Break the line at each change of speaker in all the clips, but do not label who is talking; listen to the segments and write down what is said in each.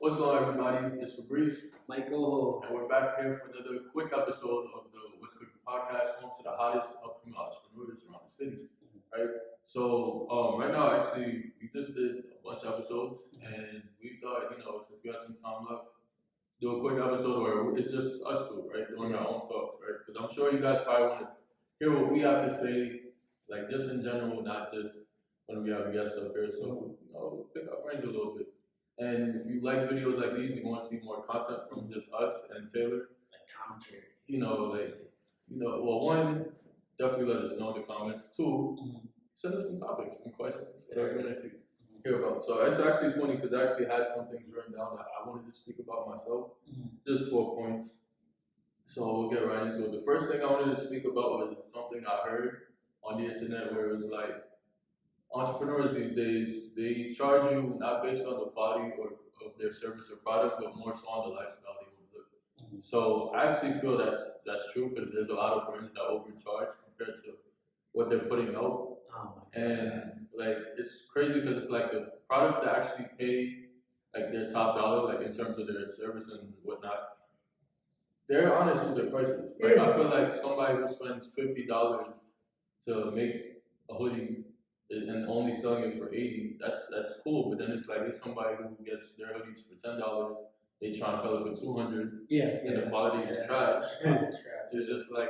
What's going on, everybody? It's Fabrice,
Michael.
and we're back here for another quick episode of the What's Cooking podcast, home to the hottest upcoming entrepreneurs around the city. Right? So, right now, actually, we just did a bunch of episodes, and we thought, since we have some time left, do a quick episode where it's just us two, right, doing our own talks, right? Because I'm sure you guys probably want to hear what we have to say, like just in general, not just when we have a guest up here. So, pick our brains a little bit. And if you like videos like these, you want to see more content from just us and Taylor.
Like commentary.
One, definitely let us know in the comments. Two, send us some topics, some questions, whatever you want to hear about. So it's actually funny because I actually had some things written down that I wanted to speak about myself, just 4 points. So we'll get right into it. The first thing I wanted to speak about was something I heard on the internet where it was like, entrepreneurs these days, they charge you not based on the quality of their service or product, but more so on the lifestyle they would live. So I actually feel that's true because there's a lot of brands that overcharge compared to what they're putting out. And like it's crazy because it's like the products that actually pay like their top dollar, like in terms of their service and whatnot, they're honest with their prices. Like I feel like somebody who spends $50 to make a hoodie and only selling it for $80, that's cool. But then it's like it's somebody who gets their hoodies for $10, they try and sell it for $200, and the quality is trash. It's just like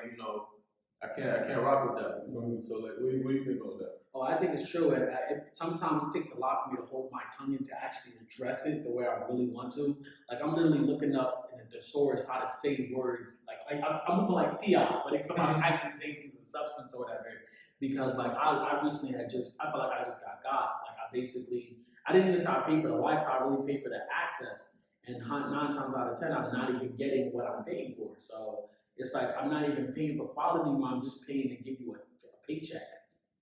I can't rock with that. So like, what do you think about that?
Oh, I think it's true, and sometimes it takes a lot for me to hold my tongue in to actually address it the way I really want to. Like I'm literally looking up in the thesaurus how to say words. Like I'm looking like T.I., but it's somehow actually saying things in substance or whatever. Because like I recently I felt like I just got. Like I didn't even say I paid for the lifestyle, I really paid for the access. And 9 times out of 10, I'm not even getting what I'm paying for. So it's like I'm not even paying for quality anymore, I'm just paying to give you a paycheck.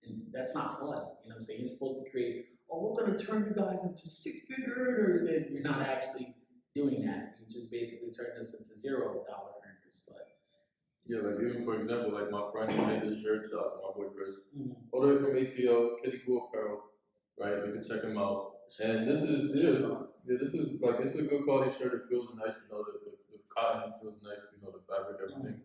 And that's not fun. You know what I'm saying? You're supposed to create, we're gonna turn you guys into 6-figure earners, and you're not actually doing that. You just basically turn us into $0 earners. But
yeah, like even for example, like my friend who made this shirt, shout out to my boy Chris, all the way from ATL, Kitty Cool Apparel, right? You can check him out. And this is a good quality shirt. It feels nice, the cotton feels nice, the fabric, everything.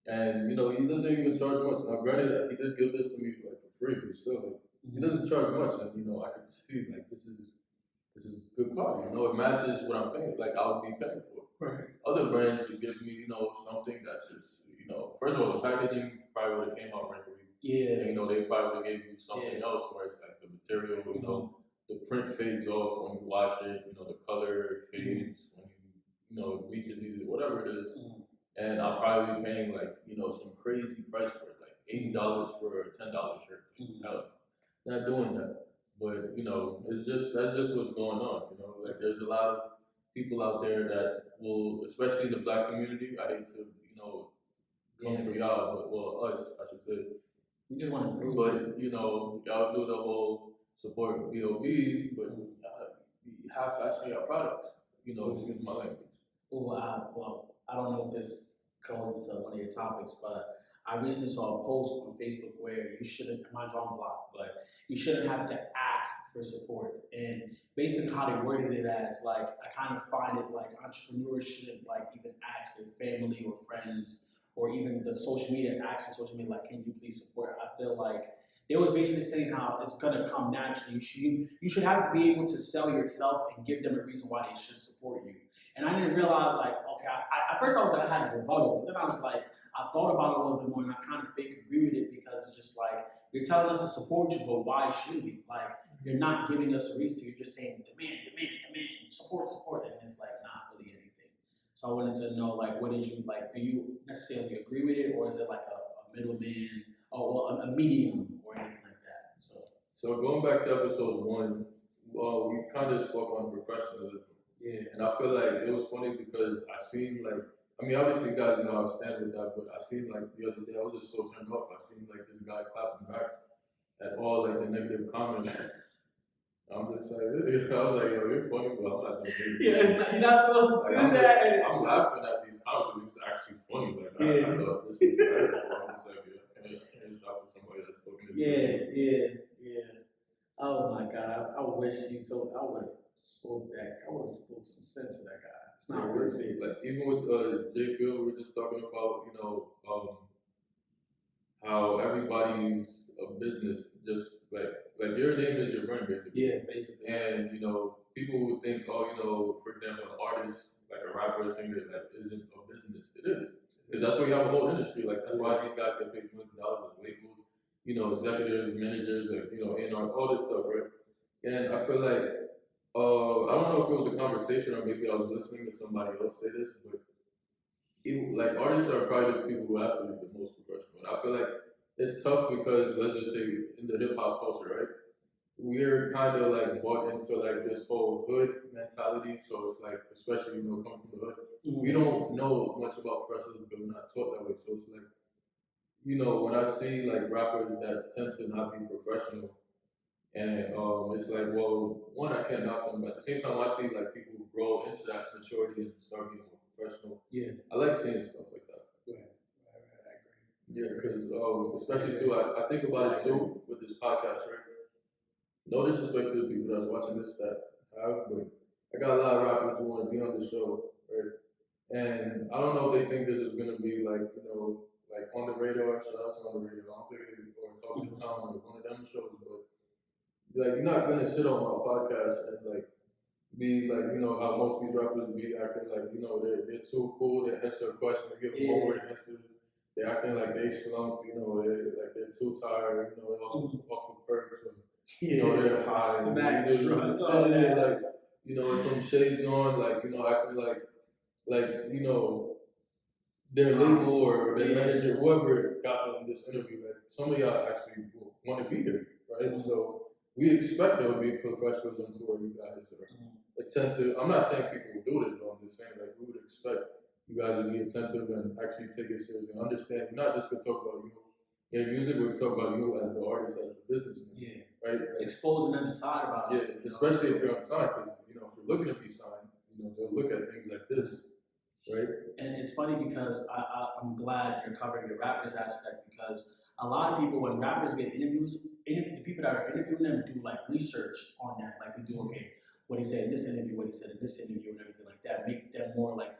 And he doesn't even charge much. Now, granted, he did give this to me like for free, but still, he doesn't charge much. And I could see like this is good quality. It matches what I'm paying. Like I would be paying for.
Right.
Other brands, you give me, something that's just, first of all, the packaging probably would have came out wrinkly.
Yeah.
And, they probably would have gave you something else where it's like the material, the print fades off when you wash it, the color fades when it reaches either, whatever it is. And I'll probably be paying like, some crazy price for it, like $80 for a $10 shirt. No, not doing that. But, that's just what's going on, like there's a lot of people out there that will, especially in the Black community, I hate to, come for y'all, but us, I should say.
You just want to improve.
But, y'all do the whole support BOBs, but you have to actually your products, excuse my language.
Well, I don't know if this goes into one of your topics, but I recently saw a post on Facebook where you shouldn't, mine's on block, but you shouldn't have to ask for support. And basically how they worded it as like, I kind of find it like entrepreneurs shouldn't like even ask their family or friends or even the social media, access social media, like, can you please support? I feel like it was basically saying how it's gonna come naturally. You should have to be able to sell yourself and give them a reason why they should support you. And I didn't realize like, okay, at first I was like, I had a rebuttal, but then I was like, I thought about it a little bit more and I kind of fake agree with it because it's just like, you're telling us to support you, but why should we? Like, you're not giving us a reason to, you're just saying demand, support, and it's like not really anything. So I wanted to know like, what did you like, do you necessarily agree with it or is it like a middleman or a medium or anything like that?
So going back to episode 1, we kind of spoke on professionalism.
Yeah.
And I feel like it was funny because I seen like, obviously you guys know I stand with that, but I seen like the other day, I was just so turned off. I seen like this guy clapping back at all like the negative comments. I'm just like, I was like, yo, you're funny, but I'm not gonna do this.
Yeah, you're not supposed to do that.
I'm laughing at these comments because it's actually funny. Like, I thought this was terrible. I'm just like, I can't talk to somebody that's looking at
Yeah. Oh my God, I wish you told. I would spoke that. I would have spoke some sense to that guy. It's not worth it.
Like even with J Field, we were just talking about, how everybody's a business, just like your name is your brand basically.
Yeah, basically.
And people would think, oh, for example, an artist, like a rapper or singer, that isn't a business. It is, because that's why you have a whole industry. Like that's why these guys get paid millions of dollars, like labels, executives, managers, like A&R, all this stuff, right? And I feel like I don't know if it was a conversation or maybe I was listening to somebody else say this, but like artists are probably the people who have to be the most professional. And I feel like it's tough because let's just say in the hip hop culture, right? We're kind of like bought into like this whole hood mentality. So it's like, especially coming from the hood, we don't know much about professionalism because we're not taught that way. So it's like, when I see like rappers that tend to not be professional, and it's like, well, one, I can't knock them, but at the same time, I see like people grow into that maturity and start being more professional.
Yeah,
I like seeing stuff like that.
right, I agree.
Yeah, because especially too, I think about it too with this podcast, right? No disrespect to the people that's watching this that have, but I got a lot of rappers who want to be on the show, right? And I don't know if they think this is gonna be like, like on the radar. Shout out to on the radar. I don't think or talking to Tom on one of them shows, but like you're not gonna sit on my podcast and like be like, how most of these rappers be acting like, they're too cool to answer a question, to give forward answers. They're acting like they slump, they're too tired, they're off of perks, or, they're high.
Smack
Like,
drugs,
some shades on, like, acting like, their label or their manager, whoever got them this interview, like, some of y'all actually want to be here, right? So we expect there will be professionals on tour, you guys are attentive. I'm not saying people will do this, but I'm just saying like we would expect you guys to be attentive and actually take it seriously and understand. You're not just gonna talk about you in music, we're talk about you as the artist, as the businessman. Yeah. Right?
Exposing them side about
it. Yeah, especially if you're unsigned, because if you're looking to be signed, they'll look at things like this. Right?
And it's funny because I'm glad you're covering the rappers aspect, because a lot of people, when rappers get interviews, the people that are interviewing them do like research on that. Like they do, okay, what he said in this interview, what he said in this interview, and everything like that. Make them more like,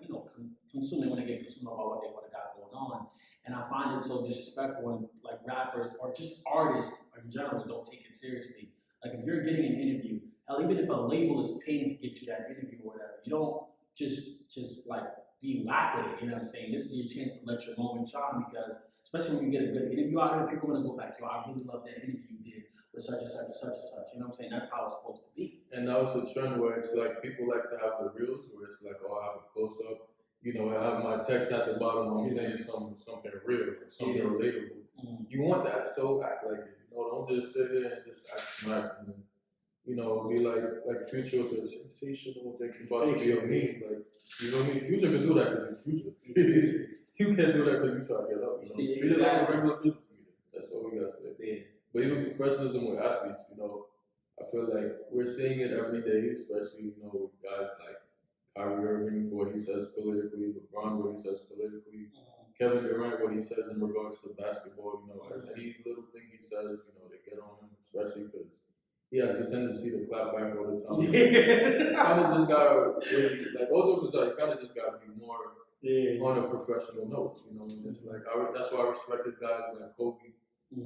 consuming when they get consumed about what they want to got going on. And I find it so disrespectful when like rappers or just artists in general don't take it seriously. Like if you're getting an interview, hell, even if a label is paying to get you that interview or whatever, you don't just like be whack with it. You know what I'm saying? This is your chance to let your moment shine, because especially when you get a good interview out of it, people are gonna go back, yo, I really love that interview you did with such and such and such and such. You know what I'm saying? That's how it's supposed to be.
And now it's a trend where it's like people like to have the reels where it's like, oh, I have a close up. I have my text at the bottom. I'm saying something real, something relatable. Mm-hmm. You want that, so act like it. Don't just sit here and just act smack and then, be like Future with the sensational thing about to be a meme. Like, Future can do that because he's Future. You can't do that because you try to get up. Treat it like a regular business meeting. That's all we gotta say. Yeah. But even professionalism with athletes, I feel like we're seeing it every day, especially, with guys like Kyrie Irving, what he says politically, LeBron, what he says politically, Kevin Durant, what he says in regards to basketball, any little thing he says, they get on him, especially because he has the tendency to clap back all the time. You kind of just gotta really, like, all jokes aside, you kind of just gotta be more on a professional note, it's like, that's why I respected guys like Kobe.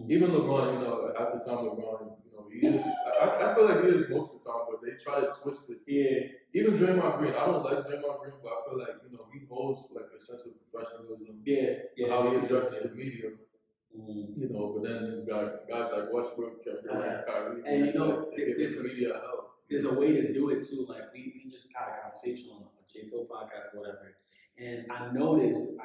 Even LeBron, half the time LeBron, he is, I feel like he is most of the time, but they try to twist it. Yeah. Even Draymond Green, I don't like Draymond Green, but I feel like, he holds like a sense of professionalism. Yeah. How he addresses the media. But then you got guys like Westbrook, Kevin Durant, Kyrie. And there's media help.
There's a way to do it too. Like we just had a conversation on a J. Phil podcast or whatever. And I noticed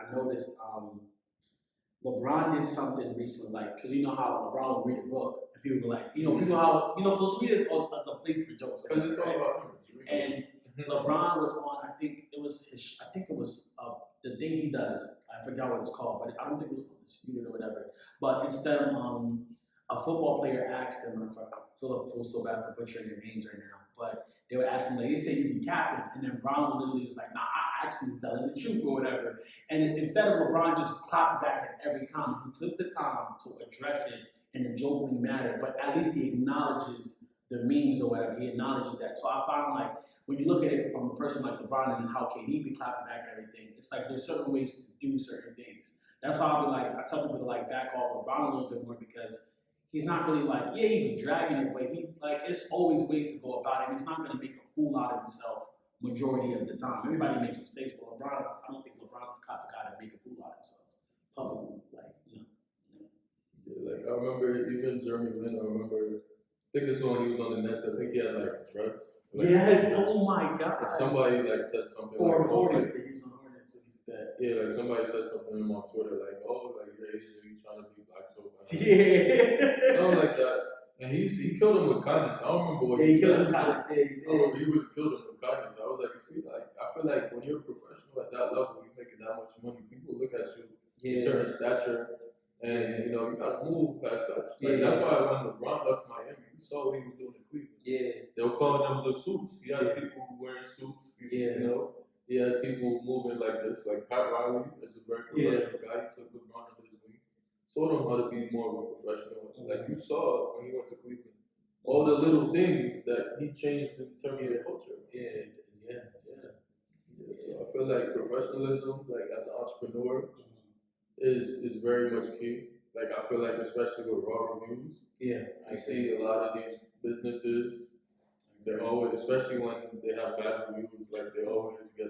LeBron did something recently, like, because you know how LeBron would read a book, and people were like, people how, social media is as a place for jokes.
Because it's all about him.
And LeBron was on, I think it was the thing he does, I forgot what it's called, but I don't think it was Undisputed or whatever. But instead of, a football player asked him, I feel so bad for butchering their names right now, but they would ask him, like, they say you be capping, and then Brown literally was like, nah, I actually telling the truth or whatever. And instead of LeBron just clapping back at every comment, he took the time to address it in a joking manner, but at least he acknowledges the memes or whatever. He acknowledges that. So I found like when you look at it from a person like LeBron and how KD be clapping back and everything, it's like there's certain ways to do certain things. That's why I'll be like, I tell people to like back off LeBron a little bit more because he's not really like, yeah, he be dragging it, but he like it's always ways to go about it. He's not gonna make a fool out of himself majority of the time. Everybody makes mistakes, but I don't think LeBron's the type of guy to make a fool out of himself publicly. Like,
Yeah, like I remember even Jeremy Lin. I remember. I think this one he was on the Nets. I think he had like dreads. Like,
yes. Oh my God.
Like somebody like said something.
Or
like,
Hornets. He was on Hornets.
Yeah, like somebody said something to him on Twitter, like, "Oh, like you're Asian, you trying to be black so bad."
Yeah.
Something like that. And he killed him with kindness. I don't remember what
he
he
killed
said.
him with kindness. Yeah, he did.
I remember he would killed him with kindness. I was like, you see, like I feel like when you're a professional at that level, you're making that much money. People look at you, a certain stature, and you know you gotta move as such. Like, that's why when LeBron left Miami, you saw what he was doing in Cleveland.
Yeah.
They were calling them the suits. He had people wearing suits. You know, he had people moving like this. Like Pat Riley is a very professional guy. He took LeBron under his wing, taught him how to be more of a professional. Like you saw when he went to Cleveland, all the little things that he changed in terms of the culture. So I feel like professionalism, like as an entrepreneur, is very much key. Like I feel like especially with raw reviews, I see a lot of these businesses, they're always, especially when they have bad reviews, like they always get,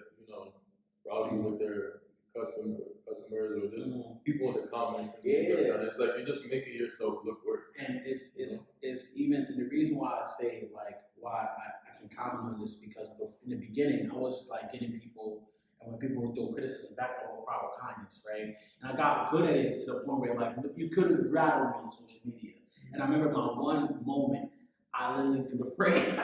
rowdy with their customers or just people in the comments. And things like that. It's like you're just making yourself look worse.
And it's even, and the reason why I say like why I can comment on this because in the beginning I was like getting people, and when people were doing criticism back, I would proud kindness, right? And I got good at it to the point where like you couldn't rattle me on social media. And I remember my one moment, I literally threw the frame.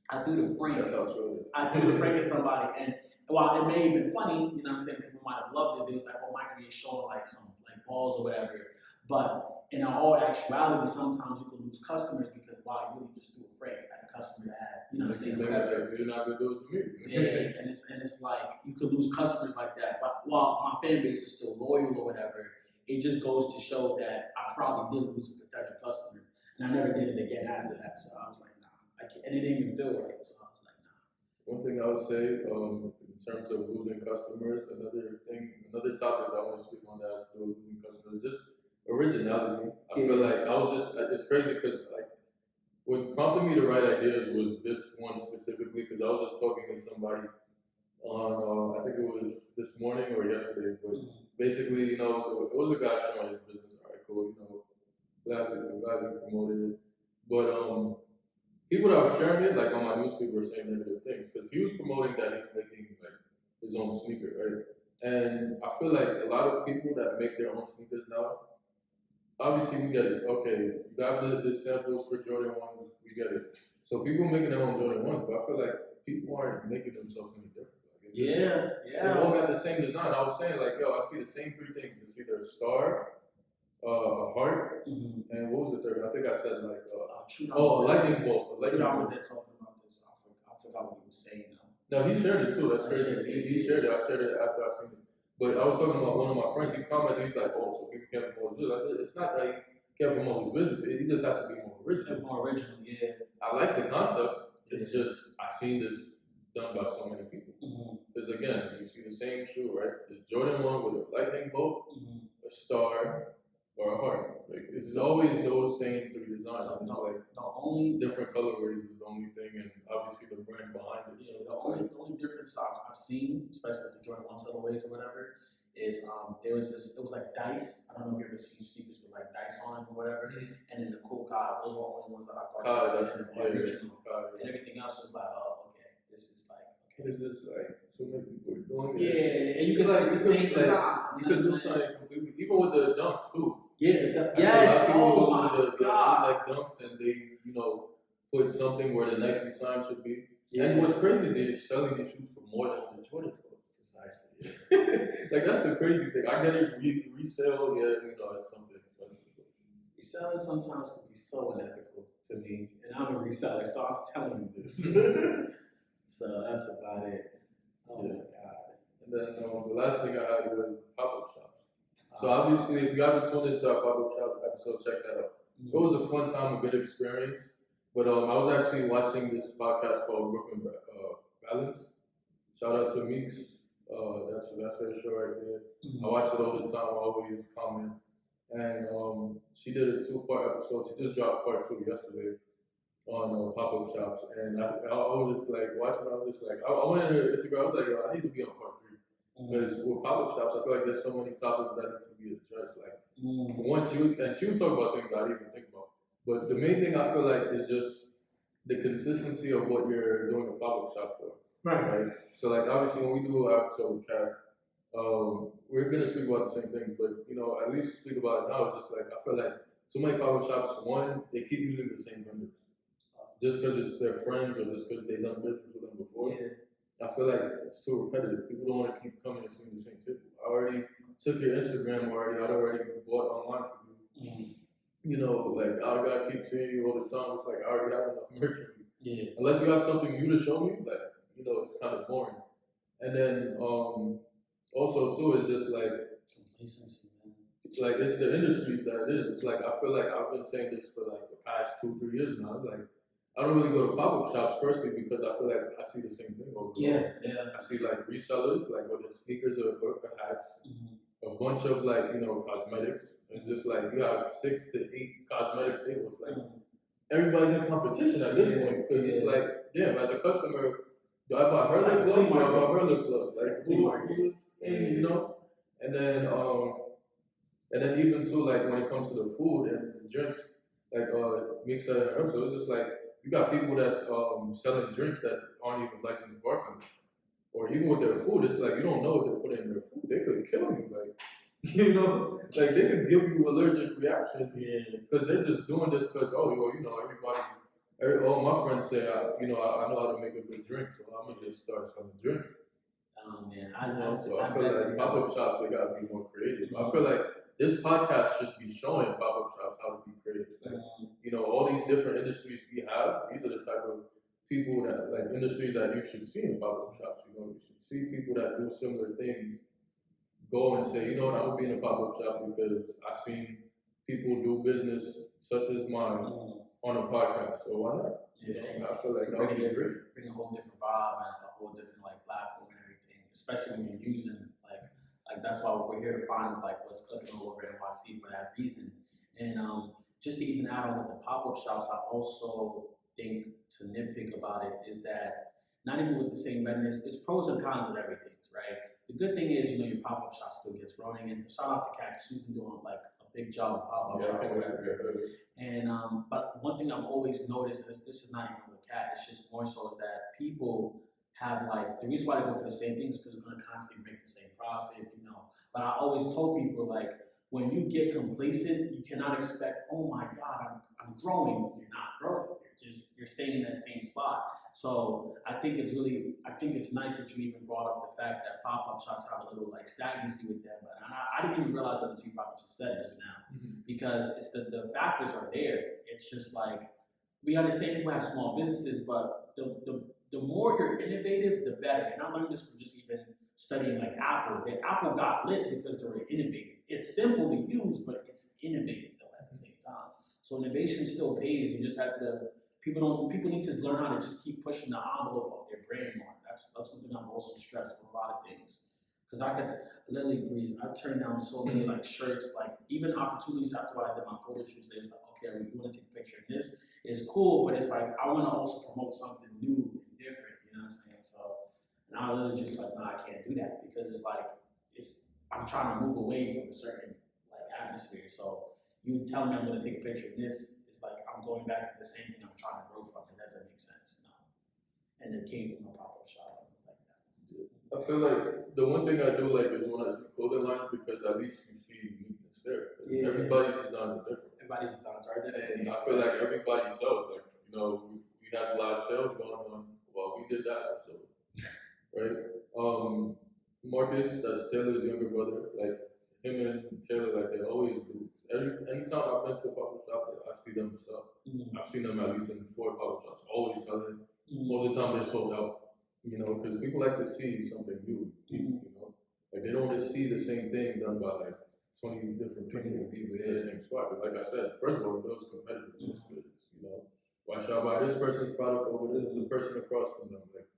I threw the frame.
That's how true it is.
I threw the frame at somebody, and while it may have been funny, you know what I'm saying, people might have loved it. They was like, oh, Michael, you're showing like some like balls or whatever. But in all actuality, sometimes you can lose customers because wow, you really just threw a frame at a customer that had, you know what I'm saying, whatever.
You're not gonna do it to me.
And it's like you could lose customers like that. But while my fan base is still loyal or whatever, it just goes to show that I probably did lose a potential customer, and I never did it again after that. So I was like, nah, I can't, and it didn't even feel right. So I was like, nah.
One thing I would say, in terms of losing customers, another topic that I want to speak on that has to do with losing customers, just originality. I feel like it's crazy because like what prompted me to write ideas was this one specifically because I was just talking to somebody on, I think it was this morning or yesterday, but basically, it was a guy showing his business. All right, cool, glad we promoted it, but people that were sharing it, like on my newsfeed, were saying negative things because he was promoting that he's making like his own sneaker, right? And I feel like a lot of people that make their own sneakers now, obviously we get it. Okay, you got the samples for Jordan 1s, we get it. So people making their own Jordan 1s, but I feel like people aren't making themselves any different. Like, they all got the same design. I was saying like, yo, I see the same three things. It's either a star, a heart, and what was the third? I think I said like, a lightning bolt.
Was there talking about this? I forgot what he was saying now.
No, he shared it too. That's crazy. He shared it. I shared it after I seen it. But I was talking about one of my friends. He commented. He's like, "Oh, so people can't promote his business." I said, "It's not that he can't promote his business. He just has to be more original."
More original, yeah.
I like the concept. It's just I've seen this done by so many people. Because again, you see the same shoe, right? The Jordan 1 with a lightning bolt, a star, or a heart. Like it's always those same three designs. It's like
the only
different colorways is the only thing, and obviously the brand behind it.
Yeah, the only different styles I've seen, especially with the Jordan 1 colorways or whatever, is it was like dice. I don't know if you ever seen sneakers with like dice on them or whatever, and then the cool cars. Those were the only ones that I thought was original. And everything else was like, oh, okay, this is like.
It's just like so many people are doing it.
Yeah, and you can like it's the same design.
You could do something completely, even with the dunks too.
Yeah, yes. Oh my God.
Like dunks, and they put something where the Nike sign should be. Yeah. And what's crazy is they're selling these shoes for more than the Jordan clothes. Precisely. Like that's the crazy thing. I get it resale. Yeah, it's something expensive.
Reselling sometimes can be so unethical to me, and I'm a reseller, so I'm telling you this. So that's about it. Oh my God.
And then the last thing I had was pop-up shops. So obviously, if you haven't tuned into our pop-up shop episode, check that out. it was a fun time, a good experience. But I was actually watching this podcast called Brooklyn Balance. Shout out to Meeks. That's her show right there. I watch it all the time. I always comment. And she did a 2-part episode. She just dropped part 2 yesterday on pop-up shops. And I was just like watching. I was just like, I went into Instagram. I was like, yo, I need to be on part 3 because with pop-up shops, I feel like there's so many topics that need to be addressed. Like for one, she was talking about things that I didn't even think about. But the main thing I feel like is just the consistency of what you're doing a pop-up shop for. Right. So like obviously when we do an episode with Kat, we're gonna speak about the same things, but at least speak about it now. It's just like I feel like too many pop-up shops, one, they keep using the same vendors. Just because it's their friends or just because they've done business with them before. I feel like it's too repetitive. People don't want to keep coming and seeing the same people. I already took your Instagram already. I'd already bought online for you. Like I gotta keep seeing you all the time. It's like I already have enough merch for you. Unless you have something new to show me, like it's kind of boring. And then also too, it's just like complacency, man. It's like it's the industry that it is. It's like I feel like I've been saying this for like the past 2-3 years now. Like I don't really go to pop-up shops personally because I feel like I see the same thing over and over. I see like resellers, like whether it's sneakers or hats, a bunch of like cosmetics. It's just like you have 6 to 8 cosmetic staples. Like everybody's in competition at this point because it's like, damn, as a customer, do I buy her lip gloss or I buy her lip gloss? Like who is and then even too like when it comes to the food and the drinks, like Mixa and her, so it's just like you got people that's selling drinks that aren't even licensed bartenders. Or even with their food, it's like you don't know what they're putting in their food. They could kill you, like like they could give you allergic reactions because they're just doing this because all my friends say I know how to make a good drink, so I'm gonna just start selling drinks.
Oh man,
So I feel like pop-up shops they gotta be more creative. I feel like this podcast should be showing pop-up shops how to be creative. Like, all these different industries we have, these are the type of people that like industries that you should see in pop-up shops. You should see people that do similar things go and say, I'm gonna be in a pop-up shop because I've seen people do business such as mine on a podcast. So why not? I feel like that would be great.
Bring a whole different vibe and a whole different like platform and everything, especially when you're using like that's why we're here to find like what's cooking all over NYC for that reason. And just to even add on with the pop-up shops, I also think to nitpick about it is that not even with the same vendors, there's pros and cons with everything, right? The good thing is, your pop-up shop still gets running, and shout out to Kat, she's been doing like a big job with pop-up shops. And but one thing I've always noticed is this is not even with Kat, it's just more so is that people have like the reason why they go for the same things because they're gonna constantly make the same profit, But I always told people like when you get complacent, you cannot expect, oh my God, I'm growing. You're not growing. You're staying in that same spot. So I think it's nice that you even brought up the fact that pop-up shops have a little like stagnancy with them. But I didn't even realize that until you probably just said it just now, because it's the factors are there. It's just like we understand people have small businesses, but the more you're innovative, the better. And I learned this from just even studying like Apple. That Apple got lit because they were innovative. It's simple to use, but it's innovative though at the same time. So innovation still pays. You just have to. People need to learn how to just keep pushing the envelope of their brand more. That's one thing I'm also stressed with a lot of things. Because I could literally breeze. I've turned down so many like shirts, like even opportunities after I did my photo shoots. They was like, okay, you want to take a picture of this? It's cool, but it's like I want to also promote something new and different. You know what I'm saying? So, and I literally just like, no, I can't do that because it's like I'm trying to move away from a certain like atmosphere. So you telling me I'm going to take a picture of this. Like I'm going back to the same thing I'm trying to grow from. It doesn't make sense. No. And it came from a pop-up shop like that.
I feel like the one thing I do like is when I see clothing lines because at least you see uniqueness there. Everybody's designs are different.
Everybody's designs are different.
And I feel like everybody sells. Like we had live sales going on. Well, we did that. So right. Marcus, that's Taylor's younger brother. Like him and Taylor, like they always do. Anytime I've been to a pop-up shop, I see them sell. I've seen them at least in 4 pop-up shops, always selling. Most of the time they're sold out, because people like to see something new. Like they don't want to see the same thing done by like 20 different people in the same spot. But like I said, first of all, those competitive in this business, you know. Why should I buy this person's product over the person across from them? Like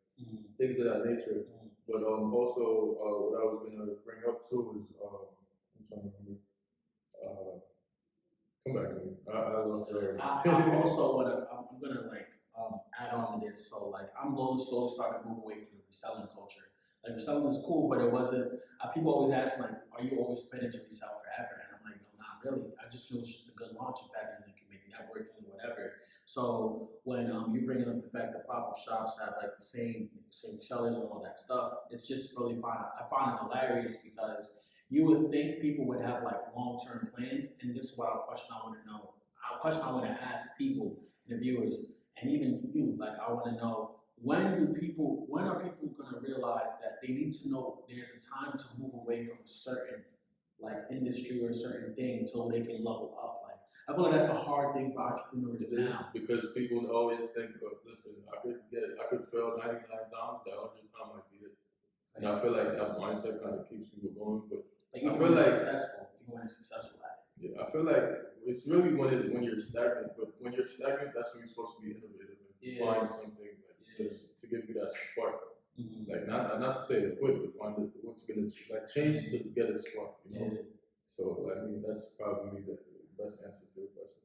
things of that nature. But also what I was gonna bring up too is I'm trying to remember. Come back to me. I lost it already.
I also wanna I'm gonna like add on to this. So like I'm slowly starting to move away from the reselling culture. Like reselling is cool, but it wasn't. People always ask like, "Are you always planning to resell forever?" And I'm like, "No, not really. I just feel it's just a good launching pad and you can make networking, whatever." So when you bringing up the fact that pop-up shops have like the same sellers and all that stuff, it's just really fun. I find it hilarious because you would think people would have like long-term plans, and this is what a question I want to know. A question I want to ask people, the viewers, and even you. Like I want to know when are people going to realize that they need to know there's a time to move away from a certain like industry or a certain thing until they can level up. Like I feel like that's a hard thing for entrepreneurs now.
Because people always think, listen, I could fail 99 times, that 100th time might be it. And I feel like that mindset kind of keeps people going. But
like I
feel like
even when it's successful at it.
Yeah, I feel like it's really when you're stagnant. But when you're stagnant, that's when you're supposed to be innovative and find something to give you that spark. Like not to say to quit, but find what's gonna like change to get a spark. You know. So I mean that's probably the best answer to your question.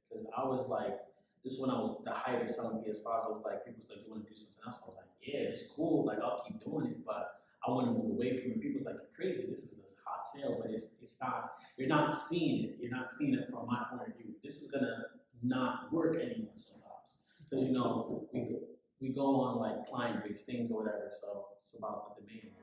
Because I was like, this when I was the height of selling PS5s, I was like, people was like, you want to do something else? I was like, yeah, it's cool. Like I'll keep doing it, but I want to move away from it. People's like, you're crazy. This is a hot sale, but it's not. You're not seeing it. You're not seeing it from my point of view. This is gonna not work anymore sometimes because we go on like client-based things or whatever. So it's about the demand.